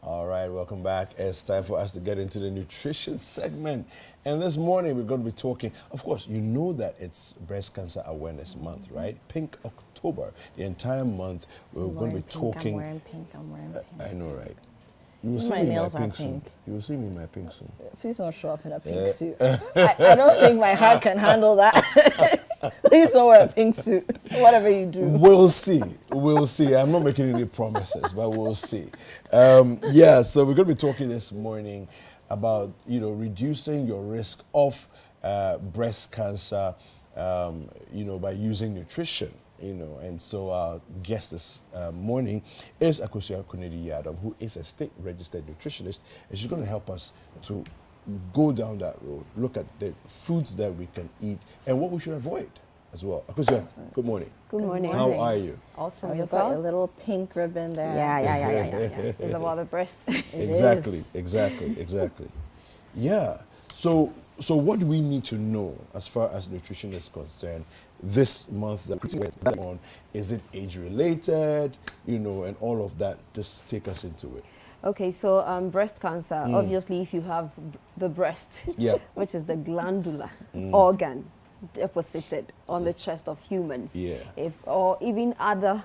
All right, welcome back. It's time for us to get into the nutrition segment. And this morning we're going to be talking, of course, you know that it's Breast Cancer Awareness Month, right? Pink October, the entire month. We're going to be talking. I'm wearing pink. I know, right? You will see My me in my nails are pink suit. pink. You will see me in my pink suit. Please don't show up in a pink suit. I don't think my heart can handle that. Please don't wear a pink suit, whatever you do. We'll see. We'll see. I'm not making any promises, but we'll see. So we're going to be talking this morning about, reducing your risk of breast cancer, by using nutrition. And so our guest this morning is Akosua Konedi-Yadom, who is a state-registered nutritionist, and she's going to help us to go down that road, look at the foods that we can eat and what we should avoid as well. Akosua, good morning. Good morning. How are you? Also, you've got your little pink ribbon there. Yeah. It's about the breast. Exactly. Yeah. So what do we need to know as far as nutrition is concerned this month that we're on? Is it age related, and all of that? Just take us into it. Okay, so breast cancer, obviously if you have the breast, which is the glandular organ deposited on the chest of humans, or even other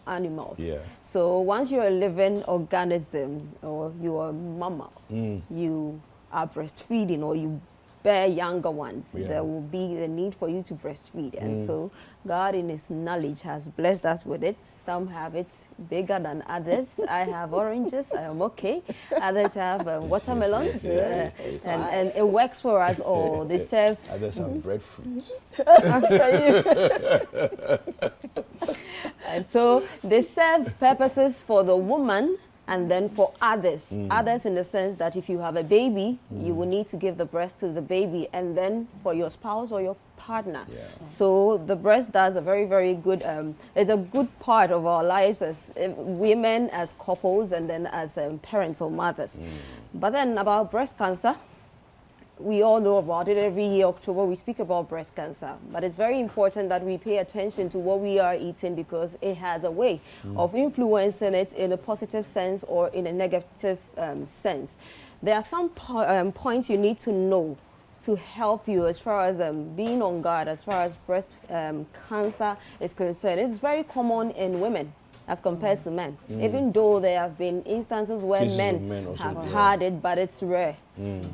animals. So once you're a living organism or you're a mammal, you are breastfeeding or you bear younger ones, there will be the need for you to breastfeed. And so God in his knowledge has blessed us with it. Some have it bigger than others. I have oranges, I am okay. Others have watermelons, and it works for us all. They serve... Others have breadfruit. And so they serve purposes for the woman and then for others. Others in the sense that if you have a baby, you will need to give the breast to the baby, and then for your spouse or your partner. So the breast does a very, very good, it's a good part of our lives as women, as couples, and then as parents or mothers. But then about breast cancer, we all know about it. Every year, October, we speak about breast cancer. But it's very important that we pay attention to what we are eating, because it has a way of influencing it in a positive sense or in a negative sense. There are some points you need to know to help you as far as being on guard as far as breast cancer is concerned. It's very common in women as compared to men, even though there have been instances where men have had it, but it's rare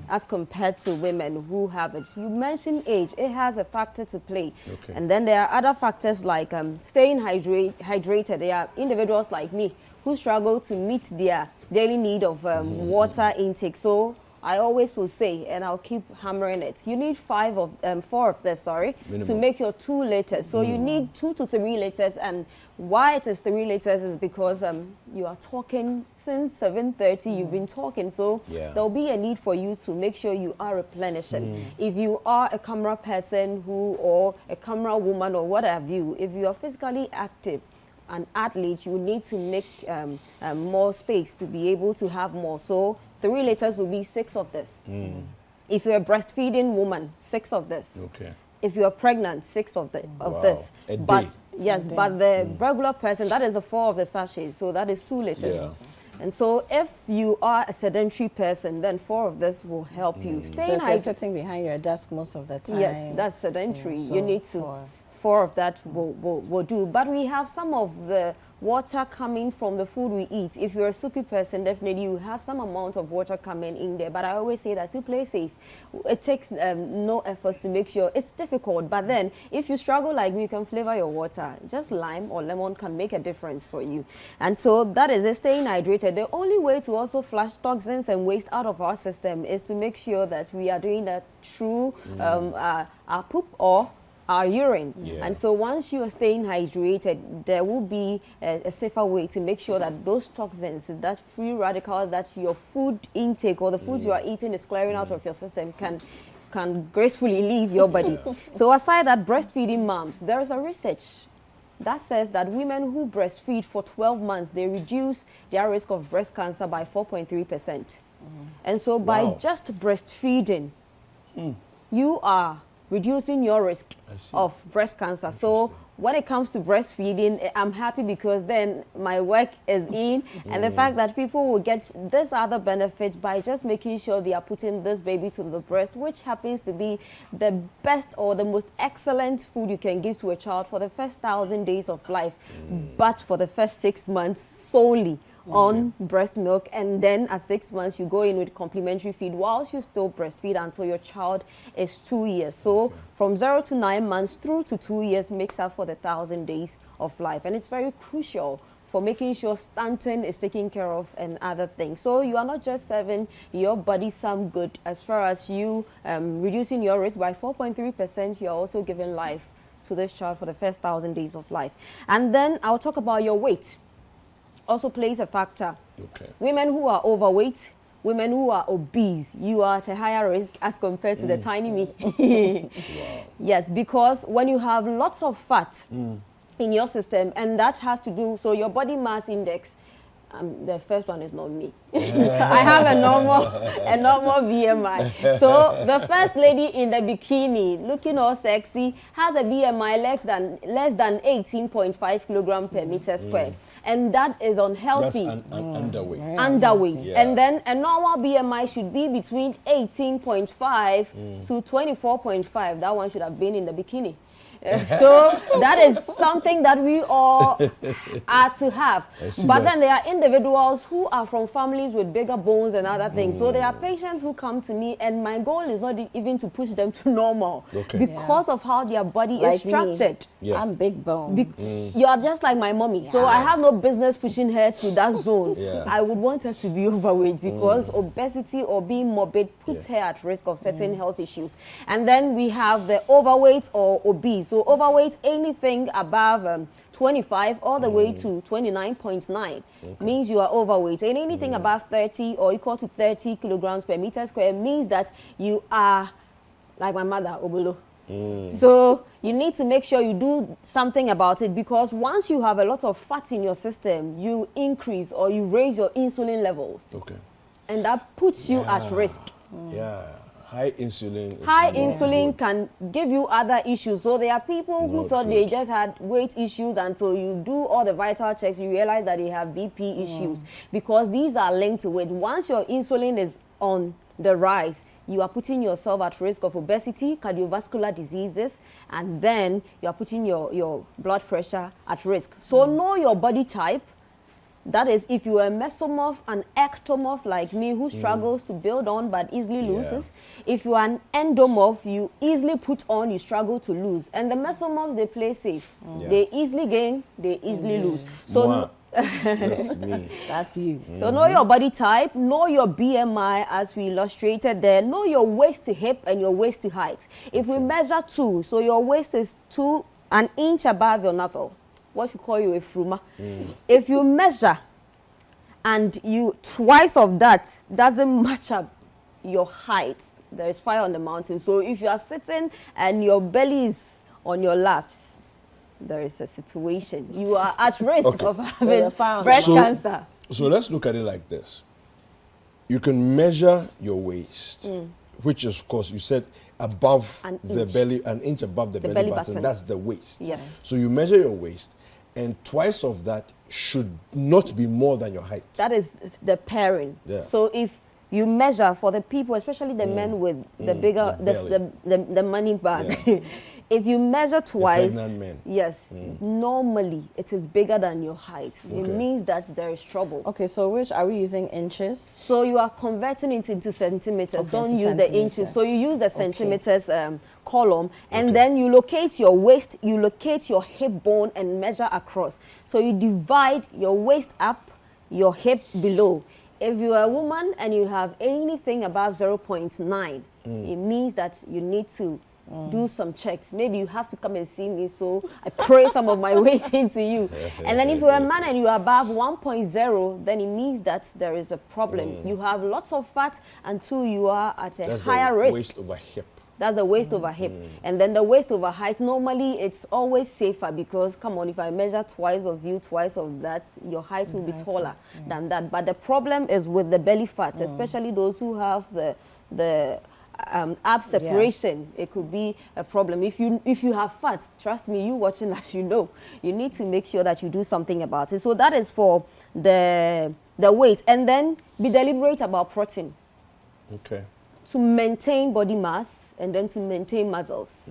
as compared to women who have it. You mentioned age, it has a factor to play. And then there are other factors like staying hydrated. There are individuals like me who struggle to meet their daily need of water intake. So I always will say, and I'll keep hammering it, you need 4 of this, to make your 2 liters. So you need 2 to 3 liters, and why it is 3 liters is because you are talking since 7:30, you've been talking, so there'll be a need for you to make sure you are replenishing. If you are a camera person or a camera woman or what have you, if you are physically active, an athlete, you need to make more space to be able to have more. So 3 liters will be 6 of this. If you're a breastfeeding woman, 6 of this. If you're pregnant, 6 of this. But the regular person, that is a 4 of the sachets, so that is 2 liters. And so if you are a sedentary person, then 4 of this will help you. So if you're sitting behind your desk most of the time. Yes, that's sedentary. So you need to... 4 of that will do. But we have some of the water coming from the food we eat. If you're a soupy person, definitely you have some amount of water coming in there. But I always say that to play safe, it takes no efforts to make sure. It's difficult. But then if you struggle like me, you can flavor your water. Just lime or lemon can make a difference for you. And so that is it, staying hydrated. The only way to also flush toxins and waste out of our system is to make sure that we are doing that through our poop or our urine. And so once you are staying hydrated, there will be a safer way to make sure that those toxins, that free radicals that your food intake or the foods you are eating is clearing out of your system can gracefully leave your body. So aside that, breastfeeding moms, there is a research that says that women who breastfeed for 12 months, they reduce their risk of breast cancer by 4.3%. And so by just breastfeeding, you are reducing your risk of breast cancer. So when it comes to breastfeeding, I'm happy because then my work is in, and the fact that people will get this other benefit by just making sure they are putting this baby to the breast, which happens to be the best or the most excellent food you can give to a child for the first 1,000 days of life, but for the first 6 months solely on breast milk, and then at 6 months you go in with complementary feed whilst you still breastfeed until your child is 2 years. So from 0 to 9 months through to 2 years makes up for the 1,000 days of life, and it's very crucial for making sure stunting is taken care of and other things. So you are not just serving your body some good as far as you reducing your risk by 4.3%, you're also giving life to this child for the first 1,000 days of life. And then I'll talk about your weight. Also plays a factor. Women who are overweight, women who are obese, you are at a higher risk as compared to the tiny me. Yes, because when you have lots of fat in your system, and that has to do, so your body mass index, the first one is not me. I have a normal BMI. So the first lady in the bikini, looking all sexy, has a BMI less than 18.5 kilogram per meter square. And that is unhealthy. That's underweight. Underweight. Yeah. And then a normal BMI should be between 18.5 to 24.5. That one should have been in the bikini. So that is something that we all are to have. But then there are individuals who are from families with bigger bones and other things. So there are patients who come to me, and my goal is not even to push them to normal because of how their body is structured. I'm big bone. You are just like my mommy. So I have no business pushing her to that zone. I would want her to be overweight because obesity or being morbid puts her at risk of certain health issues. And then we have the overweight or obese. So overweight, anything above 25 all the way to 29.9 means you are overweight. And anything above 30 or equal to 30 kilograms per meter square means that you are like my mother, Obolo. So you need to make sure you do something about it, because once you have a lot of fat in your system, you increase or you raise your insulin levels. And that puts you at risk. High insulin. High insulin can give you other issues. So there are people who thought they just had weight issues until you do all the vital checks, you realize that they have BP issues, because these are linked to it. Once your insulin is on the rise, you are putting yourself at risk of obesity, cardiovascular diseases, and then you are putting your blood pressure at risk. So know your body type. That is, if you are a mesomorph, an ectomorph like me who struggles to build on but easily loses. If you are an endomorph, you easily put on, you struggle to lose. And the mesomorphs, they play safe. They easily gain, they easily lose. So that's me. That's you. So know your body type, know your BMI as we illustrated there, know your waist to hip and your waist to height. If we measure 2, so your waist is 1 inch above your navel, what we call you a fruma. If you measure and you twice of that doesn't match up your height, there is fire on the mountain. So if you are sitting and your belly is on your laps, there is a situation. You are at risk of having breast cancer. So let's look at it like this. You can measure your waist, which is, of course, you said above the belly, an inch above the belly button. That's the waist. Yes. So you measure your waist, and twice of that should not be more than your height. That is the pairing. So if you measure for the people, especially the men with the bigger, the money bag, if you measure twice, yes, normally it is bigger than your height. It means that there is trouble. Okay, so which are we using, inches? So you are converting it into centimeters. Don't use the inches. So you use the centimeters column, and then you locate your waist, you locate your hip bone and measure across. So you divide your waist up, your hip below. If you are a woman and you have anything above 0.9, it means that you need to do some checks. Maybe you have to come and see me, so I pray some of my weight into you. And then if you're a man and you are above 1.0, then it means that there is a problem. You have lots of fat, and 2, you are at a higher risk. Waist over hip. That's the waist over hip. And then the waist over height, normally it's always safer, because, come on, if I measure twice of you, twice of that, your height will be taller than that. But the problem is with the belly fat, especially those who have the ab separation. It could be a problem. If you have fat, trust me, you watching that, you need to make sure that you do something about it. So that is for the weight, and then be deliberate about protein. Okay. To maintain body mass and then to maintain muscles.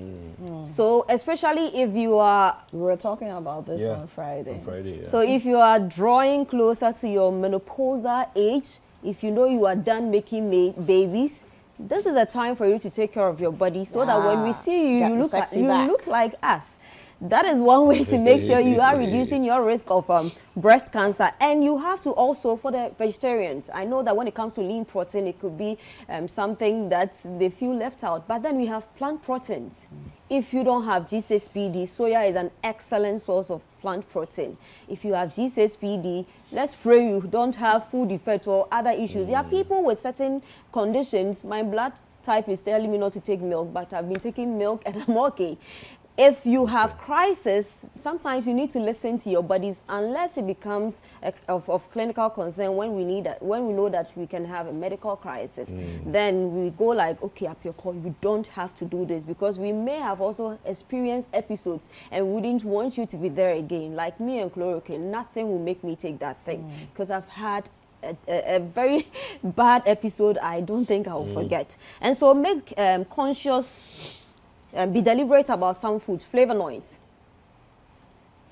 So especially if you are... We were talking about this on Friday. So if you are drawing closer to your menopausal age, if you know you are done making babies, this is a time for you to take care of your body so that when we see you, you look like us. That is one way to make sure you are reducing your risk of breast cancer. And you have to also, for the vegetarians, I know that when it comes to lean protein, it could be something that they feel left out. But then we have plant proteins. If you don't have G6PD, soya is an excellent source of plant protein. If you have G6PD, let's pray you don't have food effect or other issues. There are people with certain conditions. My blood type is telling me not to take milk, but I've been taking milk and I'm okay. If you have crisis, sometimes you need to listen to your bodies unless it becomes of clinical concern when we know that we can have a medical crisis. Then we go like, okay, up your call, you don't have to do this, because we may have also experienced episodes and wouldn't want you to be there again. Like me and chloroquine, nothing will make me take that thing, because I've had a very bad episode I don't think I'll forget. And so make conscious... be deliberate about some foods, flavonoids,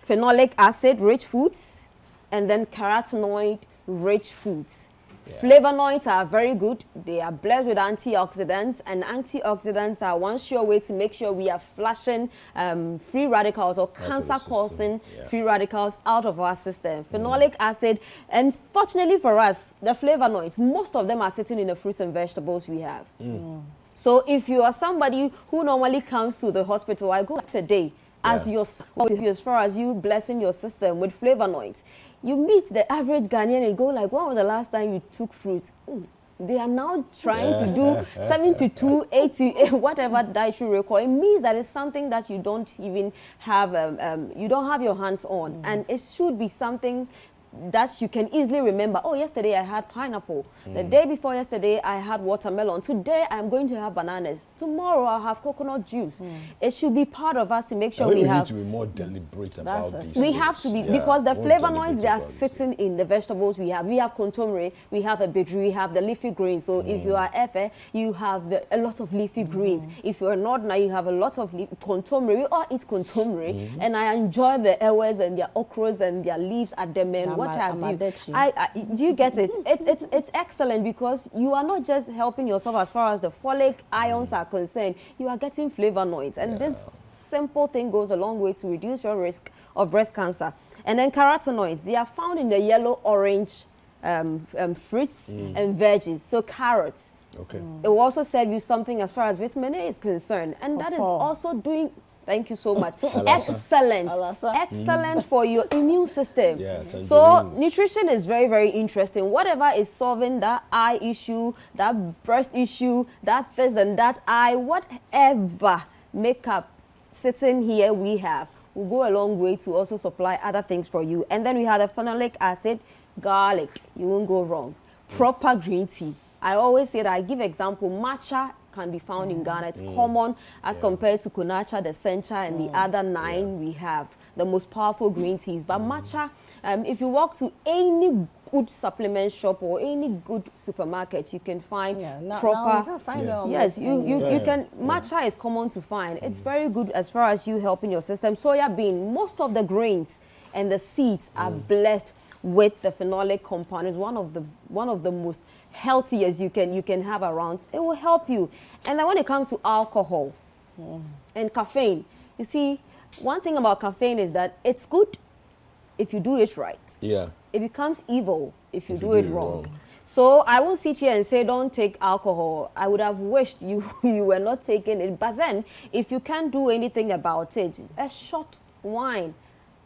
phenolic acid-rich foods, and then carotenoid-rich foods. Flavonoids are very good. They are blessed with antioxidants, and antioxidants are one sure way to make sure we are flushing free radicals or cancer-causing free radicals out of our system. Phenolic acid, and fortunately for us, the flavonoids, most of them are sitting in the fruits and vegetables we have. So if you are somebody who normally comes to the hospital, I go today as as far as you blessing your system with flavonoids. You meet the average Ghanaian and go like, when was the last time you took fruit? They are now trying to do 72, 80, whatever dietary record. It means that it's something that you don't even have, you don't have your hands on. And it should be something that you can easily remember. Oh, yesterday I had pineapple. The day before yesterday I had watermelon. Today I'm going to have bananas. Tomorrow I'll have coconut juice. It should be part of us to make sure we need to be more deliberate about these We have to be, because the flavonoids, they are sitting in the vegetables we have. We have contomere, we have a bedroom, we have the leafy greens. So if you are Efe, you have a lot of leafy greens. If you are not now, you have a lot of contomere. We all eat contomere, and I enjoy the ewas and their okras and their leaves at the men. What have you? Do you get it? It's excellent, because you are not just helping yourself as far as the folic ions are concerned. You are getting flavonoids, and this simple thing goes a long way to reduce your risk of breast cancer. And then carotenoids, they are found in the yellow, orange fruits and veggies. So carrots. Okay. It will also serve you something as far as vitamin A is concerned, and that is also doing. Thank you so much. Excellent. Excellent for your immune system. So nutrition is very, very interesting. Whatever is solving that eye issue, that breast issue, that this and that eye, whatever makeup sitting here we have, will go a long way to also supply other things for you. And then we have the phenolic acid, garlic. You won't go wrong. Proper green tea. I always say that I give example, matcha can be found in Ghana. It's common as compared to Konacha, the Sencha, and the other 9 we have, the most powerful green teas. But matcha, if you walk to any good supplement shop or any good supermarket, you can find proper. You can find yes, you can. Matcha is common to find. It's very good as far as you helping your system. Soya bean, most of the grains and the seeds are blessed with the phenolic compound. It's one of the most healthiest you can have around. It will help you. And then when it comes to alcohol and caffeine, you see, one thing about caffeine is that it's good if you do it right. Yeah. It becomes evil if you do it wrong. So I won't sit here and say don't take alcohol. I would have wished you were not taking it. But then if you can't do anything about it, a shot wine,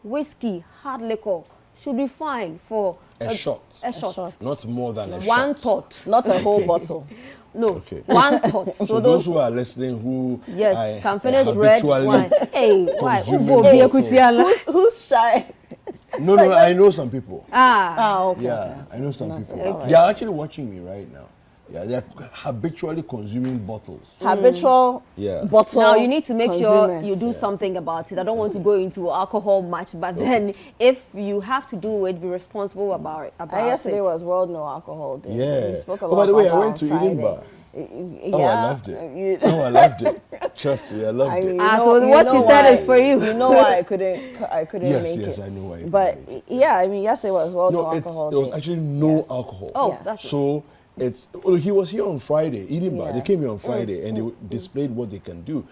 whiskey, hard liquor should be fine for a shot. A shot. Not more than a shot. One tot. Not a whole bottle. No, one tot. So those who are listening who can finish red wine. Hey, why? Who's shy? No, I know some people. Okay. Yeah, I know some people. They are actually watching me right now. Yeah, they're habitually consuming bottles. Habitual Yeah. bottle. Now you need to make sure consumers. you do something about it. I don't want to go into alcohol much, but then if you have to do it, be responsible about it. Yesterday was World No Alcohol Day. Yeah. We spoke a Oh, lot by the way, about I that went to on Eden Friday. Bar. Yeah. Oh, I loved it. Oh, I loved it. Trust me, I loved it. So what you said is for you. You know why I couldn't Yes, make it. yes, I know why. But yeah, I mean, yesterday was World No No, Alcohol it was Day. actually no alcohol. Oh, Yes. that's So it's he was here on Friday, Eden Bar. Yeah. They came here on Friday and they displayed what they can do,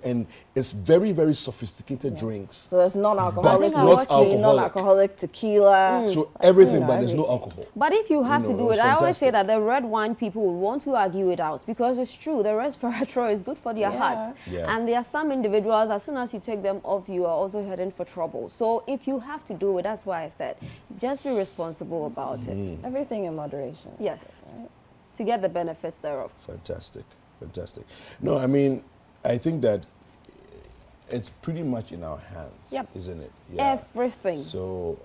and it's very, very sophisticated drinks. So there's non-alcoholic But whiskey, not alcoholic. non-alcoholic tequila. So everything, You know, but there's no everything. alcohol. But if you have You to know, do it was it, I always say fantastic. that the red wine people will want to argue it out because it's true. The resveratrol is good for their Yeah. hearts. Yeah. And there are some individuals, as soon as you take them off, you are also heading for trouble. So if you have to do it, that's why I said, just be responsible about it. Everything in moderation. Yes. To get the benefits thereof. Fantastic, fantastic. No, I mean, I think that it's pretty much in our hands, Yep. isn't it? Everything. So,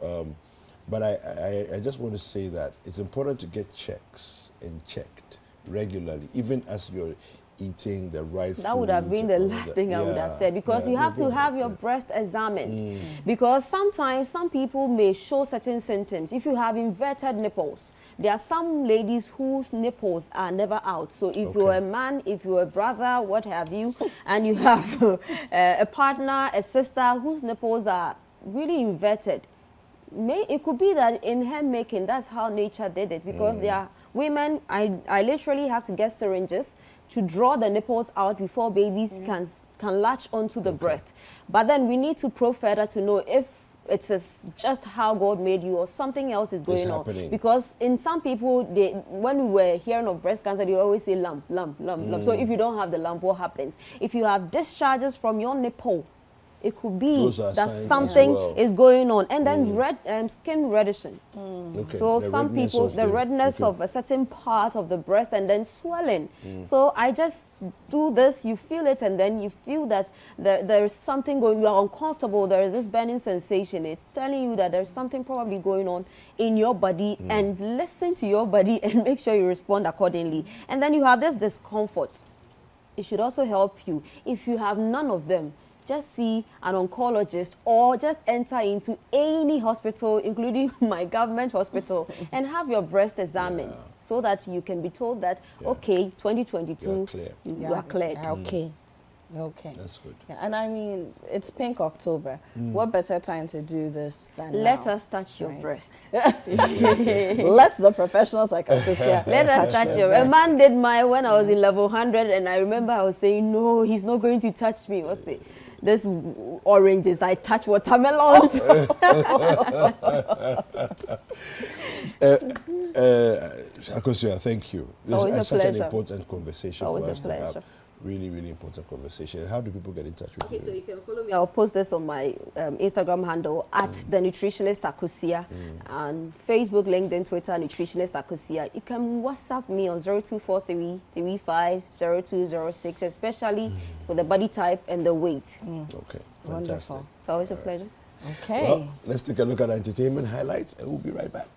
but I just want to say that it's important to get checks and checked regularly, even as you're eating the right food. That would have been the and all last that. thing I would have Yeah, said because yeah, you no, have go to ahead, have your yeah. breast examined because sometimes some people may show certain symptoms. If you have inverted nipples, there are some ladies whose nipples are never out. So if you're a man, if you're a brother, what have you, and you have a partner, a sister whose nipples are really inverted, it could be that in homemaking, that's how nature did it because there are women, I literally have to get syringes to draw the nipples out before babies can latch onto the breast. But then we need to probe further to know if it is just how God made you or something else is going on. happening. Because in some people, when we were hearing of breast cancer, they always say lump, lump, lump, lump. So if you don't have the lump, what happens? If you have discharges from your nipple, it could be Those are that signs as something well. is going on. And then skin redishing. Okay, So the some redness people, of the redness okay. of a certain part of the breast and then swelling. So I just do this, you feel it, and then you feel that there is something going, you are uncomfortable, there is this burning sensation. It's telling you that there's something probably going on in your body and listen to your body and make sure you respond accordingly. And then you have this discomfort. It should also help you. If you have none of them, just see an oncologist or just enter into any hospital, including my government hospital, and have your breast examined so that you can be told that, okay, 2022, You're clear. you are cleared. Okay. Okay. That's good. Yeah, and I mean, it's Pink October. What better time to do this than Let now? us touch your Right. breast. Let the professionals like us here. Let us touch your breast. A man did mine when I was in level 100, and I remember I was saying, no, he's not going to touch me. What's it? This oranges, I touch watermelons. Akosia, thank you. This Always a is such an pleasure. important conversation Always for a us to have. pleasure. Really, really important conversation. And how do people get in touch with Okay, you? so you can follow me. I'll post this on my Instagram handle at the nutritionist Akosia, and Facebook, LinkedIn, Twitter, nutritionist Akosia. You can WhatsApp me on 0243 35 0206, especially with the body type and the weight. Okay, fantastic. Wonderful. It's always a pleasure. Okay. Well, let's take a look at entertainment highlights and we'll be right back.